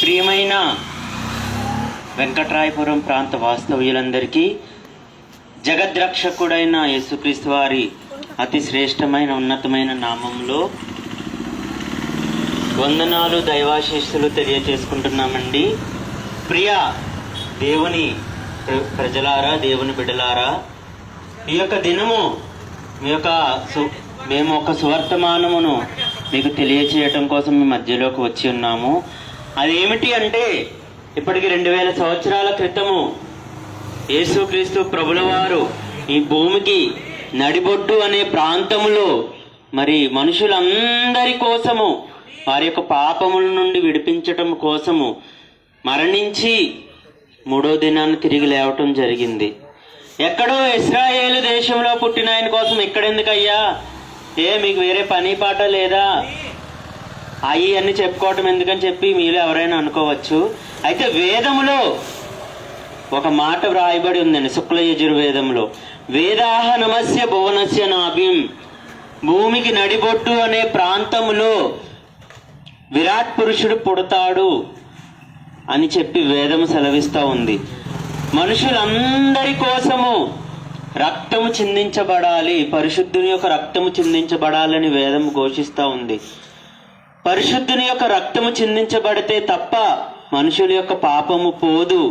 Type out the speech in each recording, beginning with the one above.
ప్రియమైన వెంకట్రాయపురం ప్రాంత వాస్తవ్యులందరికీ జగద్రక్షకుడైన యేసుక్రీస్తు వారి అతి శ్రేష్టమైన ఉన్నతమైన నామంలో వందనాలు దైవాశీస్సులు తెలియజేసుకుంటున్నామండి. ప్రియ దేవుని ప్రజలారా, దేవుని బిడ్డలారా, ఈ యొక్క దినము మేము ఒక సువర్తమానమును మీకు తెలియచేయటం కోసం మీ మధ్యలోకి వచ్చి ఉన్నాము. అదేమిటి అంటే, ఇప్పటికి 2000 సంవత్సరాల క్రితము యేసుక్రీస్తు ప్రభుల వారు ఈ భూమికి నడిబొడ్డు అనే ప్రాంతములో మరి మనుషులందరి కోసము వారి యొక్క పాపముల నుండి విడిపించటం కోసము మరణించి 3వ దినాన్ని తిరిగి లేవటం జరిగింది. ఎక్కడో ఇశ్రాయేలు దేశంలో పుట్టిన ఆయన కోసం ఇక్కడెందుకయ్యా, మీకు వేరే పని పాట లేదా, అయ్యి అన్ని చెప్పుకోవటం ఎందుకని చెప్పి మీరు ఎవరైనా అనుకోవచ్చు. అయితే వేదములో ఒక మాట వ్రాయబడి ఉందండి, శుక్ల యజుర్వేదంలో, వేదాహ నమస్య భువనస్య నాభిం, భూమికి నడిబొట్టు అనే ప్రాంతములో విరాట్ పురుషుడు పుడతాడు అని చెప్పి వేదము సెలవిస్తూ ఉంది. మనుషులందరి కోసము రక్తము చిందించబడాలి, పరిశుద్ధుని యొక్క రక్తము చిందించబడాలని వేదము ఘోషిస్తూ ఉంది. పరిశుద్ధుని యొక్క రక్తము చిందించబడితే తప్ప మనుషుల యొక్క పాపము పోదు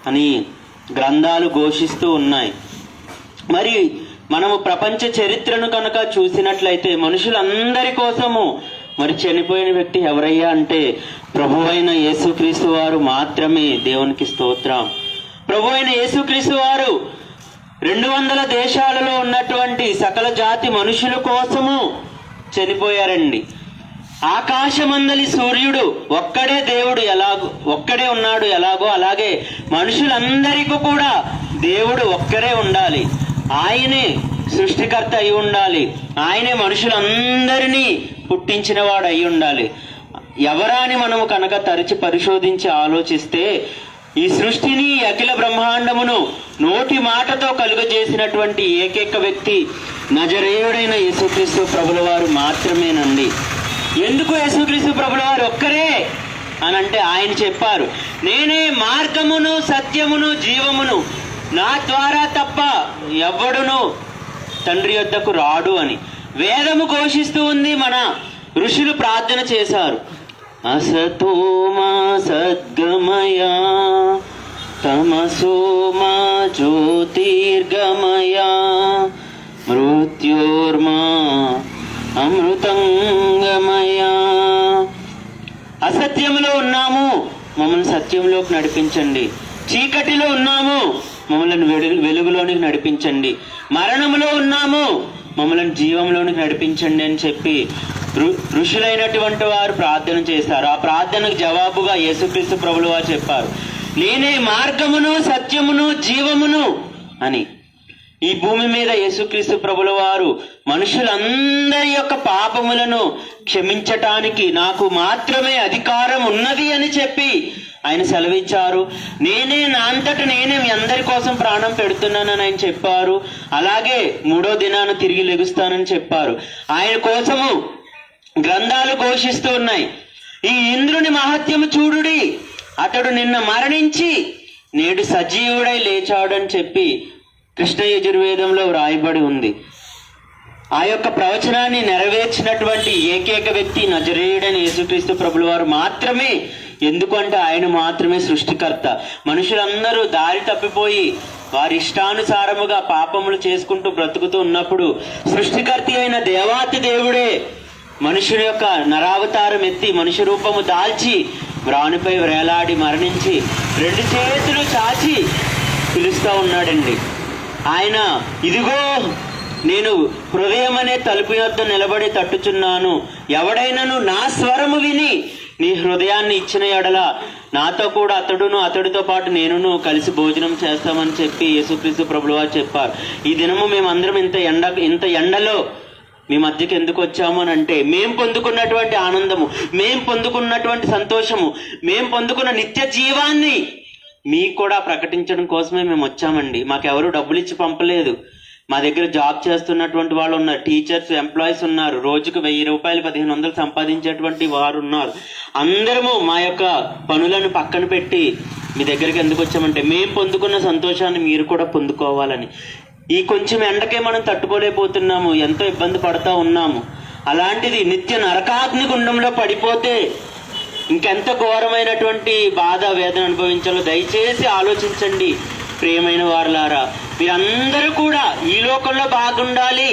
అని గ్రంథాలు ఘోషిస్తూ ఉన్నాయి. మరి మనము ప్రపంచ చరిత్రను కనుక చూసినట్లయితే మనుషులందరి కోసము మరి చనిపోయిన వ్యక్తి ఎవరయ్యా అంటే ప్రభువైన యేసుక్రీస్తు వారు మాత్రమే. దేవునికి స్తోత్రం. ప్రభువైన యేసుక్రీస్తు వారు 200 దేశాలలో ఉన్నటువంటి సకల జాతి మనుషుల కోసము చనిపోయారండి. ఆకాశమందలి సూర్యుడు ఒక్కడే దేవుడు ఒక్కడే ఉన్నాడు ఎలాగో, అలాగే మనుషులందరికీ కూడా దేవుడు ఒక్కరే ఉండాలి. ఆయనే సృష్టికర్త అయి ఉండాలి. ఆయనే మనుషులందరినీ పుట్టించిన వాడు అయి ఉండాలి. ఎవరా అని మనము కనుక తరచి పరిశోధించి ఆలోచిస్తే, ఈ సృష్టిని, అఖిల బ్రహ్మాండమును నోటి మాటతో కలుగజేసినటువంటి ఏకైక వ్యక్తి నజరేయుడైన యేసుక్రీస్తు ప్రభుల వారు మాత్రమేనండి. ఎందుకు యేసుక్రీస్తు ప్రభుల వారు ఒక్కరే అని అంటే, ఆయన చెప్పారు, నేనే మార్గమును సత్యమును జీవమును, నా ద్వారా తప్ప ఎవ్వడును తండ్రి యొద్దకు రాడు అని వేదము ఘోషిస్తూ ఉంది. మన ఋషులు ప్రార్థన చేశారు, అసతోమా సద్గమయ తమసోమా జ్యోతిర్గమయ మృత్యోర్మా అమృతంగమయ. అసత్యంలో ఉన్నాము, మమ్మల్ని సత్యంలోకి నడిపించండి. చీకటిలో ఉన్నాము, మమ్మల్ని వెలుగులోనికి నడిపించండి. మరణములో ఉన్నాము, మమ్మల్ని జీవంలోనికి నడిపించండి అని చెప్పి ఋషులైనటువంటి వారు ప్రార్థన చేశారు. ఆ ప్రార్థనకు జవాబుగా యేసుక్రీస్తు ప్రభులు వారు చెప్పారు, నేనే మార్గమును సత్యమును జీవమును అని. ఈ భూమి మీద యేసుక్రీస్తు ప్రభుల వారు మనుషులందరి యొక్క పాపములను క్షమించటానికి నాకు మాత్రమే అధికారం ఉన్నది అని చెప్పి ఆయన సెలవిచ్చారు. నేనే నా అంతట నేనే మీ అందరి కోసం ప్రాణం పెడుతున్నానని ఆయన చెప్పారు. అలాగే 3వ దినాన తిరిగి లెగుస్తానని చెప్పారు. ఆయన కోసము గ్రంథాలు ఘోషిస్తూ ఉన్నాయి. ఈ ఇంద్రుని మహత్యము చూడుడి, అతడు నిన్న మరణించి నేడు సజీవుడై లేచాడని చెప్పి కృష్ణ యజుర్వేదంలో వ్రాయబడి ఉంది. ఆ యొక్క ప్రవచనాన్ని నెరవేర్చినటువంటి ఏకైక వ్యక్తి నజరేయుడైన యేసుక్రీస్తు ప్రభుల వారు మాత్రమే. ఎందుకంటే ఆయన మాత్రమే సృష్టికర్త. మనుషులందరూ దారి తప్పిపోయి వారి ఇష్టానుసారముగా పాపములు చేసుకుంటూ బ్రతుకుతూ ఉన్నప్పుడు సృష్టికర్త అయిన దేవాతి దేవుడే మనుషుని యొక్క నరావతారం ఎత్తి మనుష్య రూపము దాల్చి వ్రానుపై వేలాడి మరణించి 2 చేతులు చాచి పిలుస్తూ ఉన్నాడండి. ఆయన, ఇదిగో నేను హృదయం అనే తలుపు యొద్ద నిలబడి తట్టుచున్నాను, ఎవడైనను నా స్వరము విని నీ హృదయాన్ని ఇచ్చిన ఎడల నాతో కూడా అతడితో పాటు నేనును కలిసి భోజనం చేస్తామని చెప్పి యేసుక్రీస్తు ప్రభులు వారు చెప్పారు. ఈ దినము మేమందరం ఇంత ఎండలో మీ మధ్యకి ఎందుకు వచ్చాము అని అంటే, మేము పొందుకున్నటువంటి ఆనందము, మేము పొందుకున్నటువంటి సంతోషము, మేము పొందుకున్న నిత్య జీవాన్ని మీకు కూడా ప్రకటించడం కోసమే మేము వచ్చామండి. మాకెవరు డబ్బులు ఇచ్చి పంపలేదు. మా దగ్గర జాబ్ చేస్తున్నటువంటి వాళ్ళు ఉన్నారు, టీచర్స్, ఎంప్లాయీస్ ఉన్నారు, రోజుకు 1000 రూపాయలు 1500 సంపాదించేటువంటి వారు ఉన్నారు. అందరము మా యొక్క పనులను పక్కన పెట్టి మీ దగ్గరికి ఎందుకు వచ్చామంటే మేము పొందుకున్న సంతోషాన్ని మీరు కూడా పొందుకోవాలని. ఈ కొంచెం ఎండకే మనం తట్టుకోలేకపోతున్నాము, ఎంతో ఇబ్బంది పడుతూ ఉన్నాము. అలాంటిది నిత్య నరకాగ్ని గుండంలో పడిపోతే ఇంకెంత ఘోరమైనటువంటి బాధ వేదన అనుభవించాలో దయచేసి ఆలోచించండి ప్రియమైన వారులారా. మీరందరూ కూడా ఈ లోకంలో బాగుండాలి,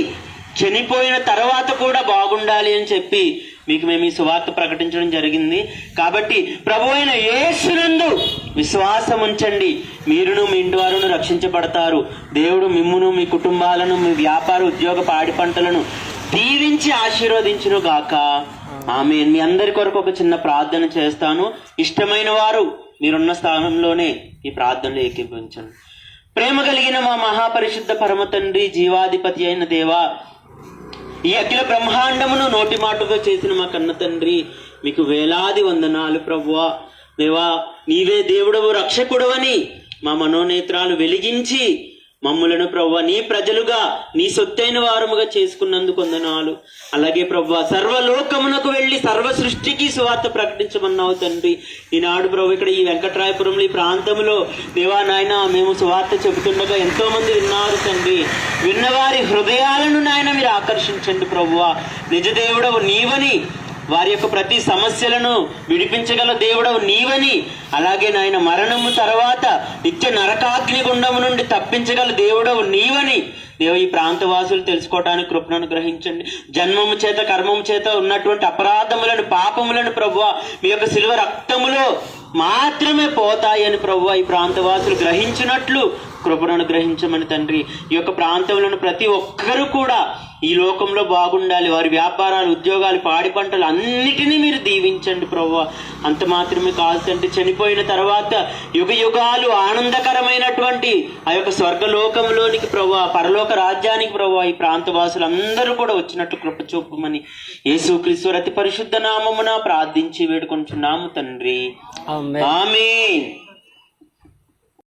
చనిపోయిన తర్వాత కూడా బాగుండాలి అని చెప్పి మీకు మేము ఈ సువార్త ప్రకటించడం జరిగింది. కాబట్టి ప్రభువైన యేసునందు విశ్వాసం ఉంచండి, మీరును మీ ఇంటి వారును రక్షించబడతారు. దేవుడు మిమ్మును, మీ కుటుంబాలను, మీ వ్యాపార ఉద్యోగ పాడి పంటలను దీవించి ఆశీర్వదించును గాక. ఆమేన్. మీ అందరి కొరకు ఒక చిన్న ప్రార్థన చేస్తాను. ఇష్టమైన వారు మీరున్న స్థానంలోనే ఈ ప్రార్థనలు ఏకీభవించండి. ప్రేమ కలిగిన మా మహాపరిశుద్ధ పరమ తండ్రి, జీవాధిపతి అయిన దేవా, ఈ అఖిల బ్రహ్మాండమును నోటి మాటతో చేసిన మా కన్న తండ్రి, మీకు వేలాది వందనాలు ప్రభువా. దేవా, నీవే దేవుడవు, రక్షకుడవని మా మనోనేత్రాలు వెలిగించి మమ్ములను ప్రభువా నీ ప్రజలుగా, నీ సొత్తైన వారముగా చేసుకున్నందుకు వందనాలు. అలాగే ప్రభువా, సర్వలోకమునకు వెళ్ళి సర్వ సృష్టికి సువార్త ప్రకటించమన్నావు తండ్రి. ఈనాడు ప్రభు ఇక్కడ ఈ వెంకట్రాయపురంలో ఈ ప్రాంతంలో దేవా నాయన మేము సువార్త చెబుతుండగా ఎంతో మంది విన్నారు తండ్రి. విన్నవారి హృదయాలను నాయన మీరు ఆకర్షించండి ప్రభువా. నిజ దేవుడవు నీవని, వారి యొక్క ప్రతి సమస్యలను విడిపించగల దేవుడవు నీవని, అలాగే నాయన మరణము తర్వాత నిత్య నరకాగ్ని గుండము నుండి తప్పించగల దేవుడవు నీవని దేవ ఈ ప్రాంతవాసులు తెలుసుకోవడానికి కృపను గ్రహించండి. జన్మము చేత కర్మము చేత ఉన్నటువంటి అపరాధములను, పాపములను ప్రభువా మీ యొక్క శిలువ రక్తములో మాత్రమే పోతాయని ప్రభువా ఈ ప్రాంతవాసులు గ్రహించినట్లు కృపను గ్రహించమని తండ్రి. ఈ యొక్క ప్రాంతంలోని ప్రతి ఒక్కరూ కూడా ఈ లోకంలో బాగుండాలి, వారి వ్యాపారాలు, ఉద్యోగాలు, పాడి పంటలు అన్నిటినీ మీరు దీవించండి ప్రభువా. అంత మాత్రమే కాదు తండ్రి, చనిపోయిన తర్వాత యుగ యుగాలు ఆనందకరమైనటువంటి ఆ యొక్క స్వర్గలోకంలోనికి ప్రభువా, పరలోక రాజ్యానికి ప్రభువా ఈ ప్రాంతవాసులు అందరూ కూడా వచ్చినట్టు కృప చూపమని యేసుక్రీస్తు అతి పరిశుద్ధ నామమున ప్రార్థించి వేడుకొంచున్నాము తండ్రి. ఆమేన్.